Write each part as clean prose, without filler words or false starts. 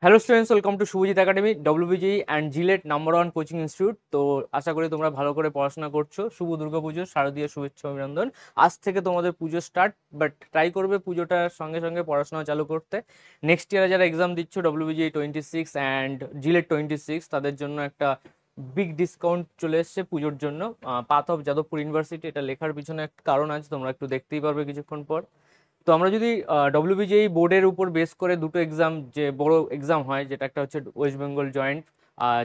Hello students, welcome to Subhajit academy, WBJEE and JELET number 1 coaching institute. তো আশা করি তোমরা ভালো করে পড়াশোনা করছো। শুভ দুর্গাপুজো, শারদীয় শুভেচ্ছা অভিনন্দন। আজ থেকে তোমাদের পুজো স্টার্ট, বাট ট্রাই করবে পুজোটার সঙ্গে সঙ্গে পড়াশোনা চালু করতে। নেক্সট ইয়ারে যারা এক্সাম দিচ্ছ ডব্লিউবিজিই 26 অ্যান্ড জিলেট 26, তাদের জন্য একটা বিগ ডিসকাউন্ট চলে এসছে পুজোর জন্য। পাথ অফ যাদবপুর ইউনিভার্সিটি, এটা লেখার পিছনে একটা কারণ আছে, তোমরা একটু দেখতেই পারবে কিছুক্ষণ পর। তো আমরা যদি ডব্লিউবিজিই বোর্ডের উপর বেস করে দুটো এক্সাম, যে বড় এক্সাম হয়, যেটা একটা হচ্ছে ওয়েস্ট বেঙ্গল জয়েন্ট,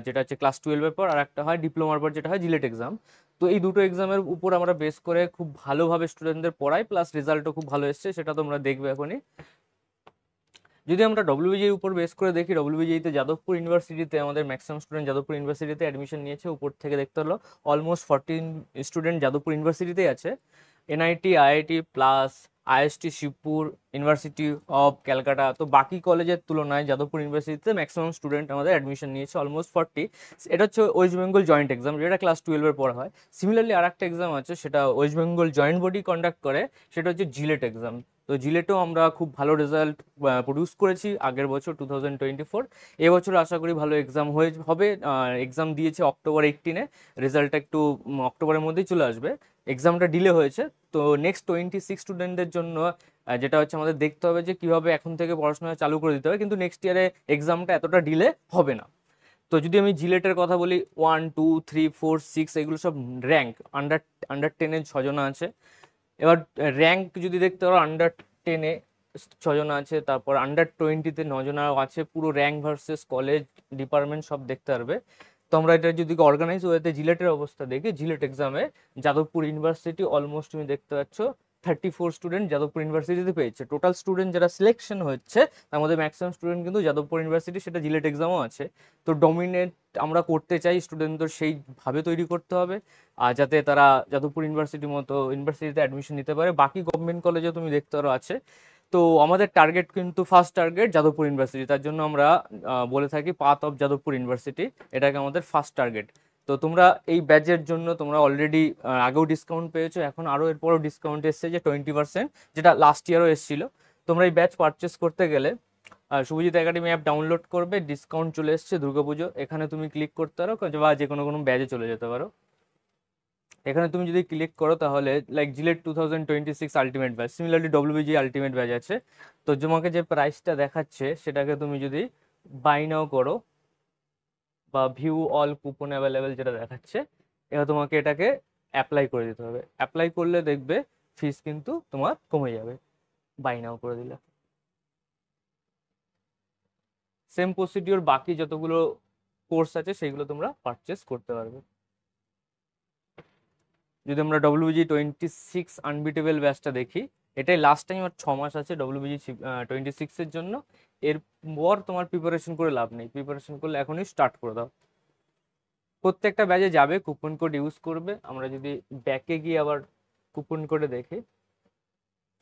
যেটা হচ্ছে ক্লাস 12-এর পর, আর একটা হয় ডিপ্লোমার পর যেটা হয় জিলেট এক্সাম। তো এই দুটো এক্সামের উপর আমরা বেস করে খুব ভালোভাবে স্টুডেন্টদের পড়াই, প্লাস রেজাল্টও খুব ভালো এসছে, সেটা তোমরা দেখবে এখনই। যদি আমরা ডব্লিউবিজির উপর বেস করে দেখি, ডব্লিউবিজিতে যাদবপুর ইউনিভার্সিটিতে আমাদের ম্যাক্সিমাম স্টুডেন্ট যাদবপুর ইউনিভার্সিটিতে অ্যাডমিশন নিয়েছে। উপর থেকে দেখতে হলো অলমোস্ট 14 স্টুডেন্ট যাদবপুর ইউনিভার্সিটিতেই আছে। NIT, IIT plus IST Shibpur, university of Calcutta, তো বাকি কলেজের তুলনায় যাদবপুর ইউনিভার্সিটিতে ম্যাক্সিমাম স্টুডেন্ট আমাদের অ্যাডমিশন নিয়েছে, অলমোস্ট 40। এটা হচ্ছে ওয়েস্ট বেঙ্গল জয়েন্ট এক্সাম, যেটা ক্লাস 12-এর পর হয়। সিমিলারলি আর একটা এক্সাম আছে, সেটা West Bengal joint body conduct করে, সেটা হচ্ছে জিলেট এক্সাম। তো জিলেটেও আমরা খুব ভালো রেজাল্ট প্রডিউস করেছি আগের বছর 2024। এবছর আশা করি ভালো এক্সাম হবে। এক্সাম দিয়েছে অক্টোবর 18-এ, রেজাল্টটা একটু অক্টোবরের মধ্যেই চলে আসবে। এক্সামটা ডিলে হয়েছে। তো নেক্সট 26 স্টুডেন্টদের জন্য যেটা হচ্ছে আমাদের দেখতে হবে যে কীভাবে এখন থেকে পড়াশোনা চালু করে দিতে হবে, কিন্তু নেক্সট ইয়ারে এক্সামটা এতটা ডিলে হবে না। তো যদি আমি জিলেটের কথা বলি, 1, 2, 3, 4, 6 এগুলো সব র্যাঙ্ক। আন্ডার আন্ডার 10-এ 6 জন আছে। এবার র্যাঙ্ক যদি দেখতে পারো, আন্ডার 10-এ 6 জন আছে, তারপর আন্ডার 20-তে 9 জন আছে। পুরো র্যাঙ্ক ভার্সেস কলেজ, ডিপার্টমেন্ট সব দেখতে পারবে। তো আমরা এটা যদি অর্গানাইজ ওয়েতে জিলেটের অবস্থা দেখি, জিলেট এক্সামে যাদবপুর ইউনিভার্সিটি অলমোস্ট তুমি দেখতে পাচ্ছ 34 স্টুডেন্ট যাদবপুর ইউনিভার্সিটিতে পেয়েছে। টোটাল স্টুডেন্ট যারা সিলেকশন হচ্ছে তার মধ্যে ম্যাক্সিমাম স্টুডেন্ট কিন্তু যাদবপুর ইউনিভার্সিটি, সেটা জিলেট এক্সামও আছে। তো ডমিনেট আমরা করতে চাই, স্টুডেন্টদের সেইভাবে তৈরি করতে হবে আর যাতে তারা যাদবপুর ইউনিভার্সিটির মতো ইউনিভার্সিটিতে অ্যাডমিশন নিতে পারে। বাকি গভর্নমেন্ট কলেজে তুমি দেখতে পারো আছে। তো আমাদের টার্গেট কিন্তু ফার্স্ট টার্গেট যাদবপুর ইউনিভার্সিটি, তার জন্য আমরা বলে থাকি পাথ অফ যাদবপুর ইউনিভার্সিটি, এটাকে আমাদের ফার্স্ট টার্গেট। তো তোমরা এই ব্যাচের জন্য তোমরা অলরেডি আগেও ডিসকাউন্ট পেয়েছো, এখন আরও এরপরও ডিসকাউন্ট এসছে যে 20%, যেটা লাস্ট ইয়ারও এসেছিল। তোমরা এই ব্যাচ পারচেস করতে গেলে শুভজিৎ একাডেমি অ্যাপ ডাউনলোড করবে, ডিসকাউন্ট চলে এসছে দুর্গাপুজো, এখানে তুমি ক্লিক করতে পারো বা যে কোনো কোনো ব্যাচে চলে যেতে পারো। এখানে তুমি যদি ক্লিক করো তাহলে like JELET 2026 ultimate batch, similarly WBG ultimate batch আছে। তো তোমাকে যে প্রাইসটা দেখাচ্ছে সেটাকে তুমি যদি বাই নাও করো বা ভিউ অল কুপন অ্যাভেলেবেল যেটা দেখাচ্ছে, এবার তোমাকে এটাকে অ্যাপ্লাই করে দিতে হবে। অ্যাপ্লাই করলে দেখবে ফিস কিন্তু তোমার কমে যাবে বাই নাও করে দিলে। সেম প্রসিডিওর বাকি যতগুলো কোর্স আছে সেগুলো তোমরা পারচেস করতে পারবে। যদি আমরা ডব্লিউবিজি 26 আনবিটেবল ব্যাচটা দেখি, এটাই লাস্ট টাইম, আর 6 মাস আছে ডব্লিউবিজি 26-এর জন্য। এরপর তোমার প্রিপারেশন করে লাভ নেই, প্রিপারেশন করলে এখনই স্টার্ট করে দাও। প্রত্যেকটা ব্যাচে যাবে, কুপন কোড ইউজ করবে। আমরা যদি ব্যাকে গিয়ে আবার কুপন কোডে দেখি,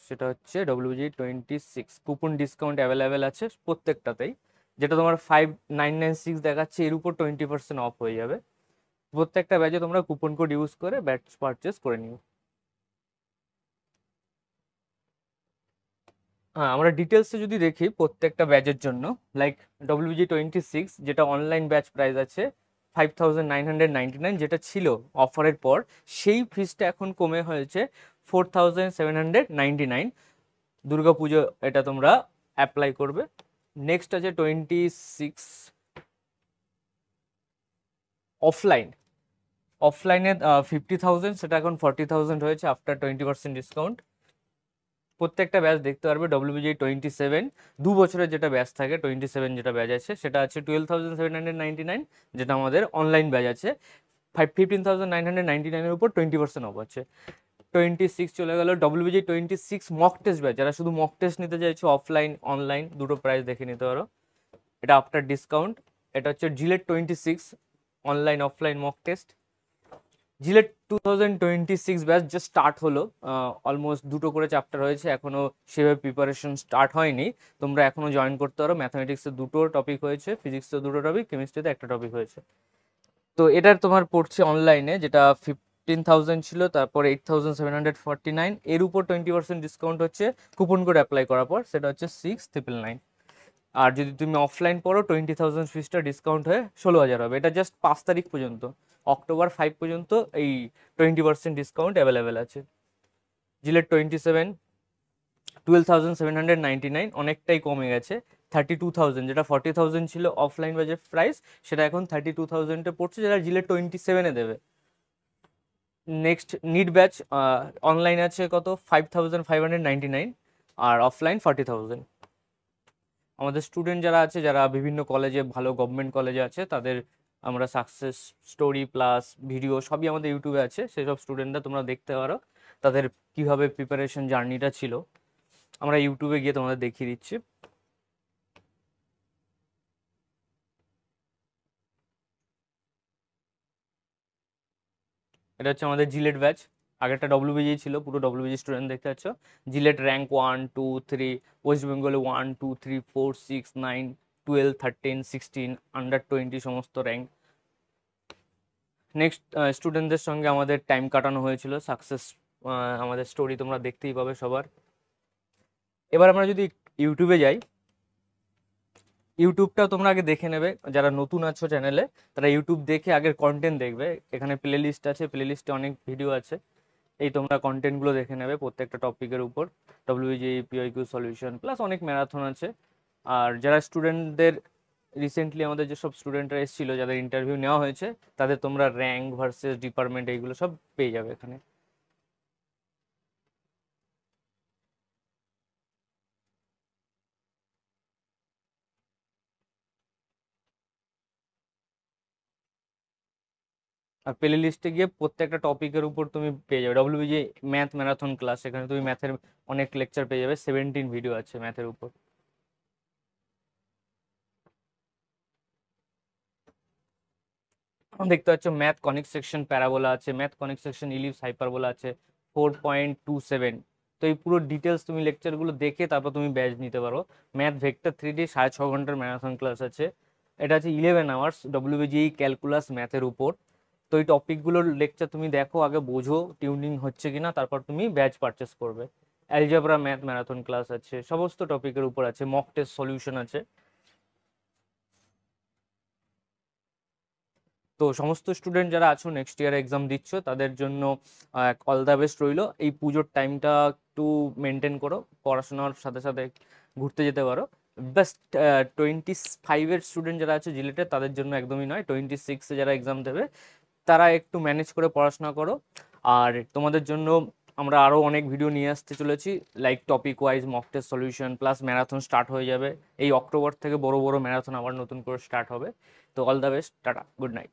সেটা হচ্ছে ডব্লিউবিজি 26 কুপন ডিসকাউন্ট অ্যাভেলেবেল আছে প্রত্যেকটাতেই। যেটা তোমার 5996 দেখাচ্ছে, এর উপর 20% অফ হয়ে যাবে। প্রত্যেকটা ব্যাচে তোমরা কুপন কোড ইউজ করে ব্যাচ পারচেস করে নিও। হ্যাঁ, আমরা ডিটেলসে যদি দেখি প্রত্যেকটা ব্যাচের জন্য, লাইক ডব্লিউবিজি 26 যেটা অনলাইন ব্যাচ প্রাইস আছে 5999, যেটা ছিল অফারের পর, সেই ফিসটা এখন কমে হয়েছে 4799 দুর্গাপুজো। এটা তোমরা অ্যাপ্লাই করবে। নেক্সট আছে 26 অফলাইন। অফলাইনে 50,000, সেটা এখন 40,000 হয়েছে আফটার 20% ডিসকাউন্ট। প্রত্যেকটা ব্যাচ দেখতে পারবে। ডব্লিউবিজি 27 2 বছরের যেটা ব্যাচ থাকে, 27 যেটা ব্যাচ আছে সেটা আছে 12,799, যেটা আমাদের অনলাইন ব্যাচ আছে 15,999 উপর 20% অফ আছে। 26 চলে গেল। ডব্লিউবিজি 26 মক টেস্ট ব্যাচ, যারা শুধু মক টেস্ট নিতে চাইছো, অফলাইন অনলাইন দুটো প্রাইস দেখে নিতে পারো, এটা আফটার ডিসকাউন্ট। এটা হচ্ছে JELET 26 online offline mock test. JELET 2026 batch just start হলো, অলমোস্ট দুটো করে চ্যাপ্টার হয়েছে, এখনো সেভাবে প্রিপারেশন স্টার্ট হয়নি। তোমরা এখনো জয়েন করতে পারো। ম্যাথামেটিক্সে দুটো টপিক হয়েছে, ফিজিক্সে দুটো টপিক, কেমিস্ট্রিতে একটা টপিক হয়েছে। তো এটার তোমার পড়ছে অনলাইনে, যেটা 15,000 ছিল, তারপর 8,749, এর উপর 20% ডিসকাউন্ট হচ্ছে কুপন কোড অ্যাপ্লাই করার পর, সেটা হচ্ছে 6,999। আর যদি তুমি অফলাইন পড়ো 20,000 ফিসটা ডিসকাউন্ট হয়ে 16,000 হবে। এটা জাস্ট 5 তারিখ পর্যন্ত, অক্টোবর 5 পর্যন্ত এই 20% ডিসকাউন্ট অ্যাভেলেবেল আছে। জিলেট 27 12,799, অনেকটাই কমে গেছে। 32,000, যেটা 40,000 ছিল অফলাইন বাজেট প্রাইস, সেটা এখন 32,000-এ পড়ছে, যেটা জিলেট 27-এ দেবে। নেক্সট নিট ব্যাচ অনলাইন আছে কত 5,599, আর অফলাইন 40,000। আমাদের স্টুডেন্ট যারা আছে, যারা বিভিন্ন কলেজে, ভালো গভর্নমেন্ট কলেজে আছে, তাদের আমরা সাকসেস স্টোরি প্লাস ভিডিও সবই আমাদের ইউটিউবে আছে, সেসব স্টুডেন্টরা তোমরা দেখতে পারো তাদের কিভাবে প্রিপারেশন জার্নিটা ছিল। আমরা ইউটিউবে গিয়ে তোমাদের দেখিয়ে দিচ্ছি। এটা হচ্ছে আমাদের জিলেট ব্যাচ। আগেরটা ডব্লিউবিজি ছিল, পুরো ডব্লিউবিজি স্টুডেন্ট দেখতে পাচ্ছ। জিলেট র্যাঙ্ক 1 2 3, ওয়েস্ট বেঙ্গলে 1 2 3 4 6 9 12 13 16 আন্ডার 20 সমস্ত র্যাঙ্ক। নেক্সট স্টুডেন্টদের সঙ্গে আমাদের টাইম কাটানো হয়েছিল, সাকসেস আমাদের স্টোরি তোমরা দেখতেই পাবে সবার। এবার আমরা যদি ইউটিউবে যাই, ইউটিউবটাও তোমরা আগে দেখে নেবে, যারা নতুন আছো চ্যানেলে তারা ইউটিউব দেখে আগের কন্টেন্ট দেখবে। এখানে প্লে লিস্ট আছে, প্লে লিস্টে অনেক ভিডিও আছে, এই তোমরা কন্টেন্টগুলো দেখে নেবে প্রত্যেকটা টপিকের উপর। ডব্লিউবিজি, পিওকিউ সলিউশন প্লাস অনেক ম্যারাথন আছে। আর যারা স্টুডেন্টদের রিসেন্টলি আমাদের যেসব স্টুডেন্টরা এসেছিল, যাদের ইন্টারভিউ নেওয়া হয়েছে, তাদের তোমরা র্যাঙ্ক ভার্সেস ডিপার্টমেন্ট এইগুলো সব পেয়ে যাবে এখানে। আর প্লে লিস্টে গিয়ে প্রত্যেকটা টপিকের উপর তুমি পেয়ে যাবে। ডব্লিউবিজি ম্যাথ ম্যারাথন ক্লাস, এখানে তুমি ম্যাথের অনেক লেকচার পেয়ে যাবে, 17 ভিডিও আছে ম্যাথের উপর। দেখতে পাচ্ছ ম্যাথ কনিক সেকশন প্যারাবোলা আছে, math conic section ellipse hyperbola আছে 4.27। তো এই পুরো ডিটেলস তুমি লেকচারগুলো দেখে তারপর তুমি ব্যাচ নিতে পারো। ম্যাথ ভেক্টর 3D 6.5 ঘন্টার ম্যারাথন ক্লাস আছে। এটা আছে 11 আওয়ার্স ডব্লিউবিজি ক্যালকুলাস ম্যাথের উপর। তো এই টপিকগুলোর লেকচার তুমি দেখো, আগে বোঝো টিউনিং হচ্ছে কিনা, তারপর তুমি ব্যাচ পারচেস করবে। অ্যালজেব্রা ম্যাথ ম্যারাথন ক্লাস আছে, সমস্ত টপিকের উপর আছে, মক টেস্ট সলিউশন আছে। তো সমস্ত স্টুডেন্ট যারা আছো নেক্সট ইয়ার এক্সাম দিচ্ছ, তাদের জন্য অল দ্য বেস্ট রইলো। এই পুজোর টাইমটা একটু মেনটেন করো, পড়াশোনার সাথে সাথে ঘুরতে যেতে পারো। বেস্ট 25-এর স্টুডেন্ট যারা আছে জিলেটে, তাদের জন্য একদমই নয়। 26-এ যারা এক্সাম দেবে তারা একটু ম্যানেজ করে পড়াশোনা করো। আর তোমাদের জন্য আমরা আরও অনেক ভিডিও নিয়ে আসতে চলেছি, like topic wise mock test solution plus marathon start হয়ে যাবে এই অক্টোবর থেকে। বড় বড় ম্যারাথন আবার নতুন করে স্টার্ট হবে। তো all the best, tata, good night.